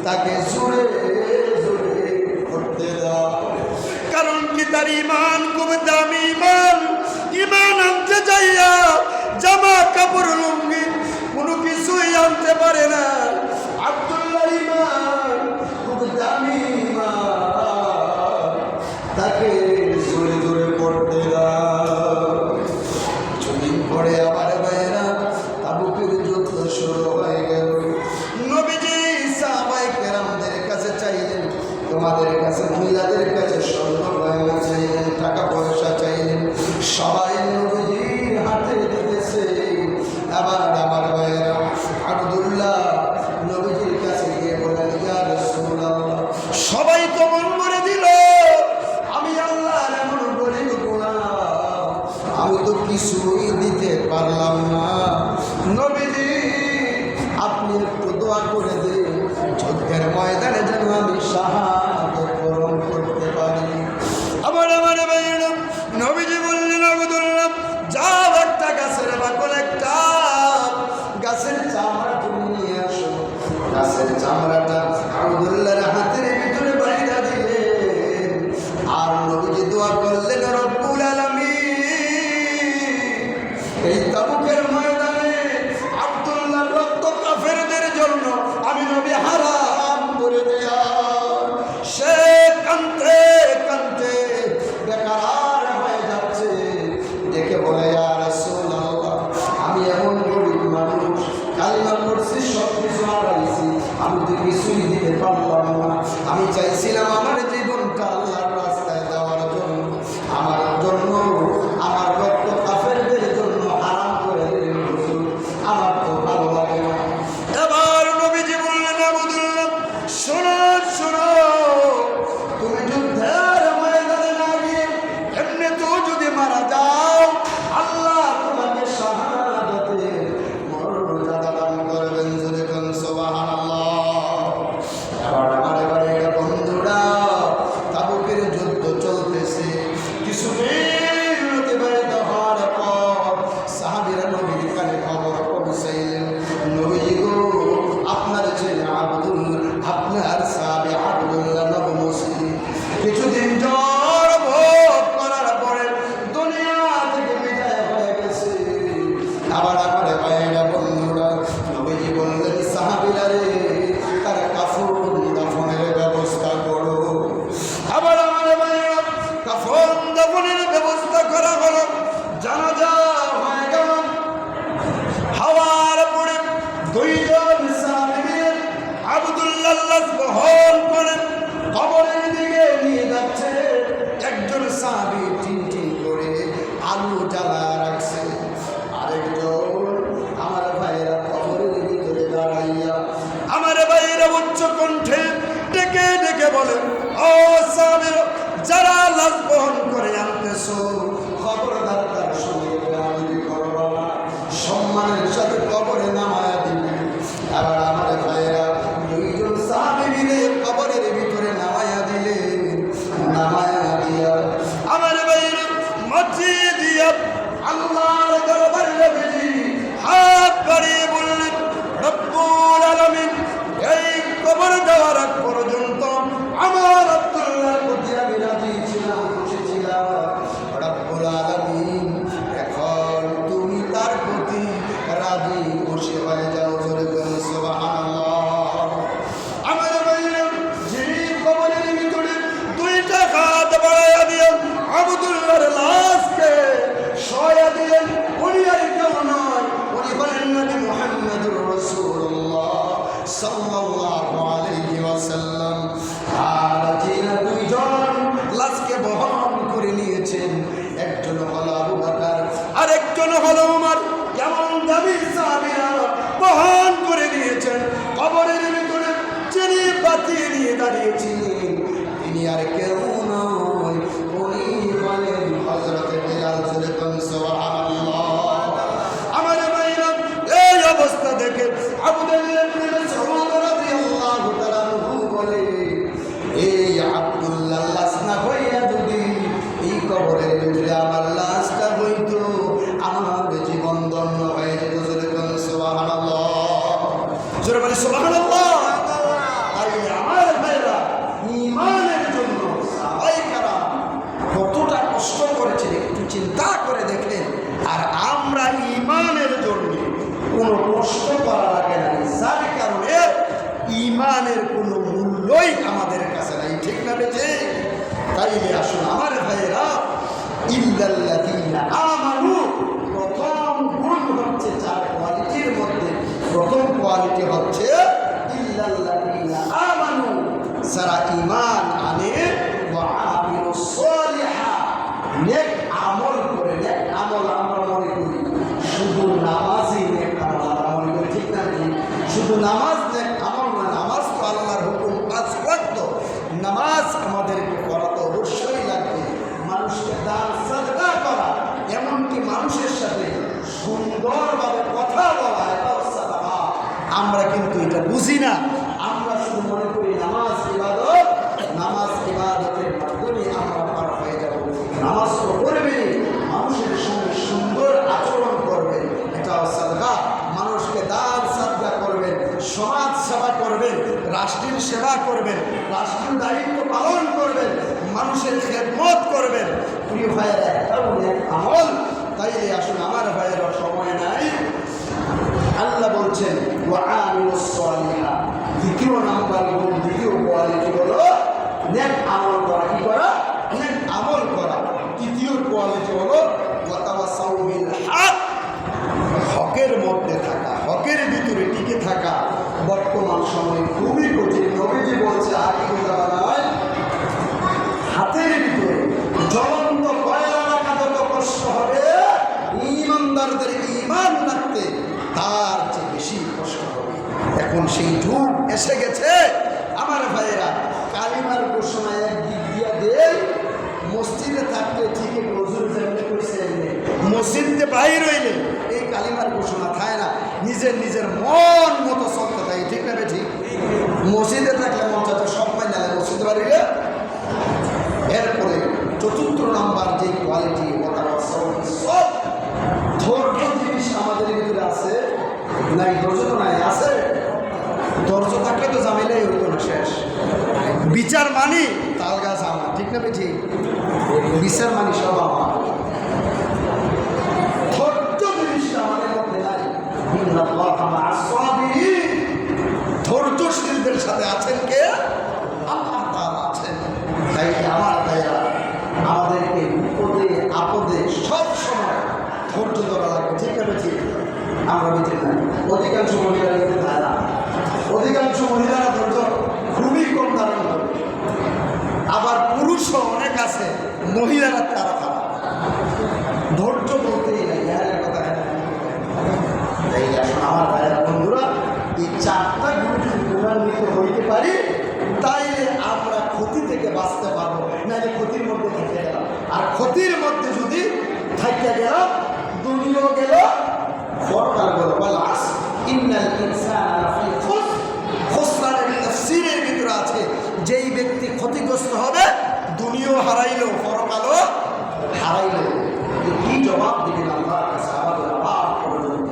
তাকে জোরে জোরে পড়তে দাও। কারণ কি তার ঈমান খুব দামি ঈমান। ঈমান আনতে যাইয়া জামা কাপড় লুঙ্গি কোনো কিছুই আনতে পারে না। আব্দুল্লাহর ঈমান আমাদের কাছে মহিলাদের কাছে স্বর্ণ গয়না চাইলেন, টাকা পয়সা চাইলেন, সবাই নবীজির হাতে দিতেছে। আবার আমার ভাইয়েরা আব্দুল্লাহ নবীজির কাছে গিয়ে বলেন, ইয়া রাসূলুল্লাহ, সবাই তো মন ভরে দিল, আমি আল্লাহর এমন গরিব গোলাম, আমি তো কিছুই দিতে পারলাম না। নবীজি আপনি একটু দোয়া করে দিন, যুদ্ধের ময়দানে যেন আমি শাহাদাত বরণ করতে পারি। আমার ভাইয়েরা নবীজি বললেন, আব্দুল্লাহ যাও একটা গাছের বাকল, একটা গাছের চামড়া তুমি নিয়ে আসো। গাছের চামড়াটা আব্দুল্লাহর হাতের ভিতরে বাইরা দিলেন, আর নবীজি দোয়া করলেন, রব্বুল আলামিন এই তাবুকের ময়দানে আব্দুল্লাহর রক্ত কাফেরদের জন্য আমি নবী হারাম করে দেয়া। সে কাঁদতে কাঁদতে বেকার হয়ে যাচ্ছে, দেখে বলে, ইয়া রাসূলুল্লাহ, আমি এমন গরিব মানুষ, কালিমা পড়ছি, সব কিছু হারাইছি, আমি তো কিছুই দিতে পারলাম না। আমি চাইছিলাম আমার জীবনটা আল্লাহর রাস্তায় দেওয়ার জন্য, আমার জন্য, আমার রক্ত কাফেরদের জন্য হারাম করে দিলেন হুজুর, আমার তো ভালো লাগে না। এবার নবীজি বললেন, আব্দুল্লাহ শোনো শোনো, তুমি যুদ্ধের ময়দানে না গিয়ে এমনি তো যদি মারা যাও, আল্লাহ তোমাকে শাহাদাতের মর্যাদা দান করবেন। জোরে কোন সুবহানাল্লাহ। এবার আমার ভাইয়েরা বন্ধুরা, তাবুকের যুদ্ধ চলতেছে, কিছুদিন অতিবাহিত হওয়ার পর সাহাবীরা নবীর কানে খবর পৌঁছাইলেন, নবী গো, আপনার ছেলে আব্দুল্লাহ, আপনার সাহাবী আব্দুল্লাহ নব মুসলিম কিছুদিন জ্বর ভোগ করার পরে দুনিয়া থেকে বিদায় হয়ে গেছে। আবার আমার ভাইয়েরা বন্ধুরা, নবীজি বললেন, সাহাবীরা রে, তার কাফন দাফনের ব্যবস্থা করো। আবার আমার ভাইয়েরা কাফন দাফনের ব্যবস্থা করা হলো, জানাজা হয়ে গেল। হাওয়ার পরে দুইজন সাহাবী আব্দুল্লাহ লাশ বহন করে কবরের দিকে নিয়ে যাচ্ছে। একজন সাহাবী টিনটিন করে আলু জ্বালা রাখছে, আরেকজন আমার ভাইয়েরা কবরের ভিতরে দাঁড়াইয়া আমার ভাইয়েরা উচ্চ কণ্ঠে ডেকে ডেকে বলেন, ও সাহাবীরা, যারা লাশ বহন করে আনতেছো, খবরদার তার সঙ্গে বেয়াদবি করবা না, সম্মানের সাথে কবরে নামায়া দিবে। আবার আমার ভাইয়েরা দুইজন সাহাবী মিলে কবরের ভিতরে নামায়া দিলেন। নামায়া দিয়া আমার ভাইয়েরা মাটিয়ে দিয়া আল্লাহর দরবারে নবীজি হাত বাড়িয়ে বললেন, রব্বুল আলামিন, এই কবর দেওয়ার আগ পর্যন্ত আমার আব্দুল্লাহর প্রতি আমি রাজি ছিলাম, খুশি ছিলাম। রব্বুল আলামিন, এখন তুমি তার প্রতি রাজি খুশি হয়ে যাও। জোরে বলুন সুবহানাল্লাহ। আমার ভাইরা, যিনি কবরের ভিতরে দুইটা হাত বাড়াইয়া দিয়ে আব্দুল্লাহর লাশকে শোয়া দিলেন, উনি আর কেউ নয়, উনি হলেন নবী মুহাম্মদুর রাসূলুল্লাহ সাল্লাল্লাহু আলাইহি ওয়াসাল্লাম। আর যিনি দুইজন লাশকে বহন করে নিয়েছেন, একজন হলো আবু বকর, আর একজন হলো ওমর। কেমন দামি সাহাবীরা বহন করে নিয়েছেন। কবরের ভিতরে যিনি বাতিয়ে নিয়ে দাঁড়িয়েছিলেন, তিনি আর কেউ নয়, উনি হলেন হযরত বিলাল। জোরে বলুন সুবহানাল্লাহ। আমার ভাইরা, এই অবস্থা দেখে আব্দুল্লাহ ইবনে মাসউদ রাদিয়াল্লাহু তাআলা আনহু বলে, এই আব্দুল্লাহ লাশ না হইয়া যদি এই কবরের ভিতরে আমার লাশটা হইতো, আমার জীবন ধন্য হয়ে যেত। জোরে বলুন সুবহানাল্লাহ। জোরে বলুন সুবহানাল্লাহ। তাই আমার ভাইরা, ঈমানের জন্য সাহাবায়ে কতটা কষ্ট করেছে একটু চিন্তা করে দেখেন। আর আমরা ঈমানের জন্য কোনো কষ্ট করা লাগে না, যার কারণে ঈমানের কোনো মূল্যই আমাদের কাছে নাই। ঠিক না বেজে? তাইলে আসুন আমার ভাইয়েরা, ইল্লাল্লাযীনা আমানু, প্রথম গুণ হচ্ছে, চার কোয়ালিটির মধ্যে প্রথম কোয়ালিটি হচ্ছে ইল্লাল্লাযীনা আমানু, যারা ঈমান সেবা করবেন, রাষ্ট্রীয় দায়িত্ব পালন করবেন, মানুষের খেদমত করবেন। প্রিয় ভাইয়েরা, একটা আমল। তাইলে আসলে আমার ভাইয়েরা সময় নাই। আল্লাহ বলছেন দ্বিতীয় নাম্বার গুণ, দ্বিতীয় কোয়ালিটি হলো নেক আমল করা। কি করা? নেক আমল করা। তৃতীয় কোয়ালিটি হলো হকের মধ্যে থাকা, হকের ভিতরে টিকে থাকা। বর্তমান সময়ে খুবই কঠিন। নবীজি বলছে আখির জামানায় হাতের ভিতরে জ্বলন্ত কয়লা রাখা যত কষ্ট হবে, ঈমানদারদের ঈমান রাখতে তার চেয়ে বেশি কষ্ট হবে। এখন সেই যুগ এসে গেছে আমার ভাইয়েরা। কালিমার ঘোষণা একদিক দিয়ে দেয়, মসজিদে থাকতে ঠিকই নজরুল যেমনি কইছে মসজিদে বাইর হইলে এই কালিমার ঘোষণা থাকে না, নিজের নিজের মন মতো চলতে থাকে। ঠিক না? ঠিক। মসজিদে থাকলে মন চাচ্ছে সব পাই না, মসজিদে বাড়িলে। এরপরে চতুর্থ নাম্বার যে কোয়ালিটি, সব ধৈর্য জিনিস আমাদের ভিতরে আছে নাই? ধৈর্য তো নাই, আছে। ধৈর্য থাকলে তো জামিলাই হইতো না, শেষ। বিচার মানি তাল গাছ আমার। ঠিক না? ঠিক। বিচার মানি সব আমার। ধৈর্য জিনিসটা আমাদের মধ্যে নাই। ধৈর্যশীলদের সাথে আছেন কে? আল্লাহ তাআলা আছেন। তাই আমার ভাইয়া, আমাদেরকে বিপদে আপদে সব সময় ধৈর্য ধরা লাগবে। ঠিক আছে? ঠিক। আমরা ভিতরে নাই। অধিকাংশ মহিলারা কিন্তু দেয় না। অধিকাংশ মহিলারা ধৈর্য খুবই কম ধারণ করে। আবার পুরুষও অনেক আছে, মহিলারা তারা খারাপ। ধৈর্য বলতেই নাই, এর কথা। তাই এখন আমার ভাইয়েরা বন্ধুরা, এই চারটা গুণ যদি গুণান্বিত হইতে পারি, তাইলে আমরা ক্ষতি থেকে বাঁচতে পারবো। নাহলে ক্ষতির মধ্যে থেকে গেলাম। আর ক্ষতির মধ্যে যদি থাকতে গেলাম, দুনিয়াও গেল, পরকাল গেল। ওয়ালাস ইন্নাল ইনসানা লাফি খুসরানের তাফসীরের ভিতরে আছে, যেই ব্যক্তি ক্ষতিগ্রস্ত হবে, দুনিয়াও হারাইলো, পরকালও হারাইলো। কি জবাব দিবেন আল্লাহর কাছে? আমাদের আবার পর্যন্ত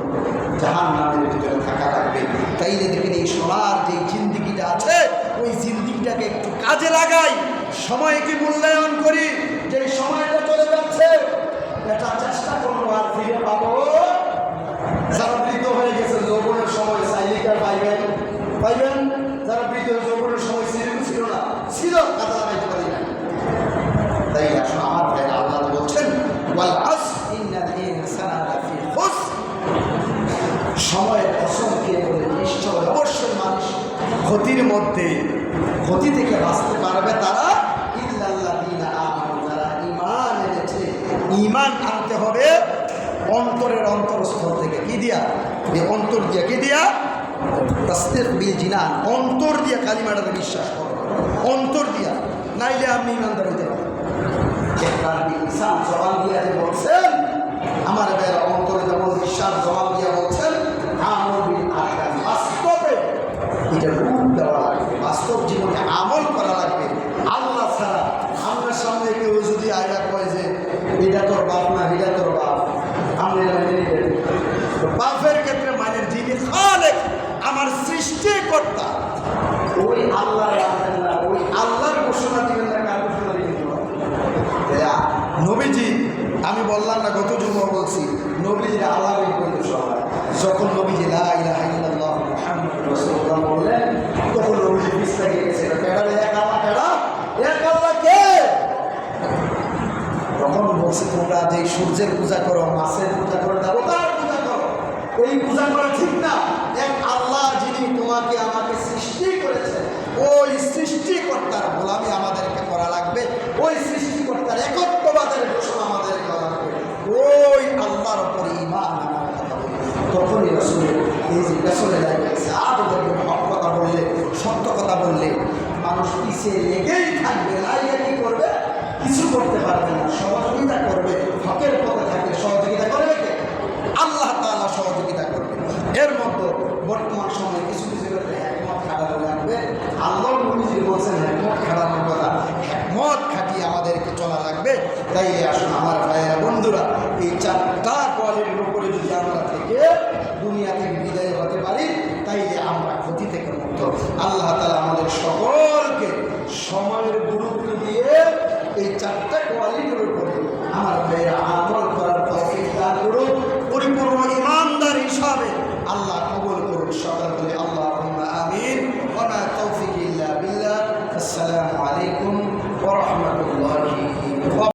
জাহান্নামের ভিতরে থাকা লাগবে। তাইলে দেখেন এই সোনার যে জিন্দিগিটা আছে, ওই জিন্দিগিটাকে একটু কাজে লাগাই, সময়কে মূল্যায়ন করি। যে সময়টা চলে যাচ্ছে, এটা চেষ্টা করবো আর ফিরে পাবো। যারা বৃদ্ধ হয়ে গেছে, যৌবনের সময় সাইলিকার পাইবেন। যারা বৃদ্ধ যৌবনের সময় ছিল না, ছিল, কাজে লাগাইতে পারি না। তাই আসলে আমার ভাইয়েরা, আল্লাহ বলছেন সময়ের অসংখ্য বলে নিশ্চয় অবশ্যই মানুষ ক্ষতির মধ্যে, ক্ষতি থেকে বাঁচতে পারবে তারা ইল্লাল্লাযীনা আমানু, যারা ঈমান এনেছে। ঈমান আনতে হবে অন্তরের অন্তরস্থল থেকে। কি দিয়া? এই অন্তর দিয়া। কি দিয়া? তাসদীক বিল জিনান। অন্তর দিয়া কালিমাটাকে বিশ্বাস করো, অন্তর দিয়া, নাইলে আপনি ঈমানদার হইতে পারবেন। জবান দিয়া যে বলছেন আমার ভাইয়েরা, অন্তরে যেমন বিশ্বাস, জবান দিয়া বলছেন বাস্তবে এটা রূপ দেওয়া লাগবে, বাস্তব জীবনে আমল করা লাগবে। আল্লাহ ছাড়া আমরা সামনে কেউ যদি আয়া কয় যে এটা তোর বাপ না, এটা তোর বাপ, আমরা মেনে নেবেন। বাপের ক্ষেত্রে মানে যিনি খালেক, আমার সৃষ্টিকর্তা, ওই আল্লাহ, ওই আল্লাহর ঘোষণা দিবেন না। কার ঘোষণা দিবেন? নবীজি, আমি বললাম না গত জুমা বলছি, নবীজির আল্লাহ বলতে সবাই। যখন নবীজি লা ইলাহা ইল্লাল্লাহ মুহাম্মাদুর রাসূলুল্লাহ বললেন, তখন নবীজি পিছনে গেছে, এক আল্লাহ, এক আল্লাহ কে? তখন বলছে, তোমরা যে সূর্যের পূজা করো, মাছের পূজা করো, দেবতার পূজা করো, এই পূজা করা ঠিক না। এক আল্লাহ যিনি তোমাকে আমাকে সৃষ্টি করেছেন, ওই সৃষ্টিকর্তার গোলামি আমাদেরকে করা লাগবে। ওই সৃষ্টিকর্তার একত্ববাদের ঘোষণা আমাদের করা লাগবে। ওই আল্লাহর উপরে ঈমান আনার কথা বলি। তখনই রাসূলের এই যে পেছনে দাঁড়িয়েছে, আরও দেখবেন হক কথা বললে, সত্য কথা বললে মানুষ পিছিয়ে লেগেই থাকবে। লাইয়ে কি করবে? কিছু করতে পারবে না, সহযোগিতা করবে। হকের পথে থাকলে সহযোগিতা করবে কে? আল্লাহ তাআলা সহযোগিতা করবে। এর মধ্যে বর্তমান সময়ে কিছু কিছু ক্ষেত্রে একমত খাটানো লাগবে। আল্লাহ নবীজি বলছেন একমত খাটানোর কথা, একমত খাটিয়ে আমাদেরকে চলা লাগবে। তাই আসুন আমার ভাইয়েরা, বন্ধুরা, এই চারটা কোয়ালিটির উপরে যদি আমরা থেকে দুনিয়া থেকে বিদায় হতে পারি, তাইলে আমরা ক্ষতি থেকে মুক্ত। আল্লাহ তাআলা আমাদের সকলকে সময়ের গুরুত্ব দিয়ে এই চারটা কোয়ালিটির উপরে আমার ভাইয়েরা আমল করার তৌফিক দান করুন। পরিপূর্ণ ইমানদার হিসাবে আল্লাহ কবুল করুন। সকল বলে আল্লাহুম্মা আমিন। ওয়া মা তৌফিক ইল্লা বিল্লাহ। আসসালামু আলাইকুম ওয়া রাহমাতুল্লাহি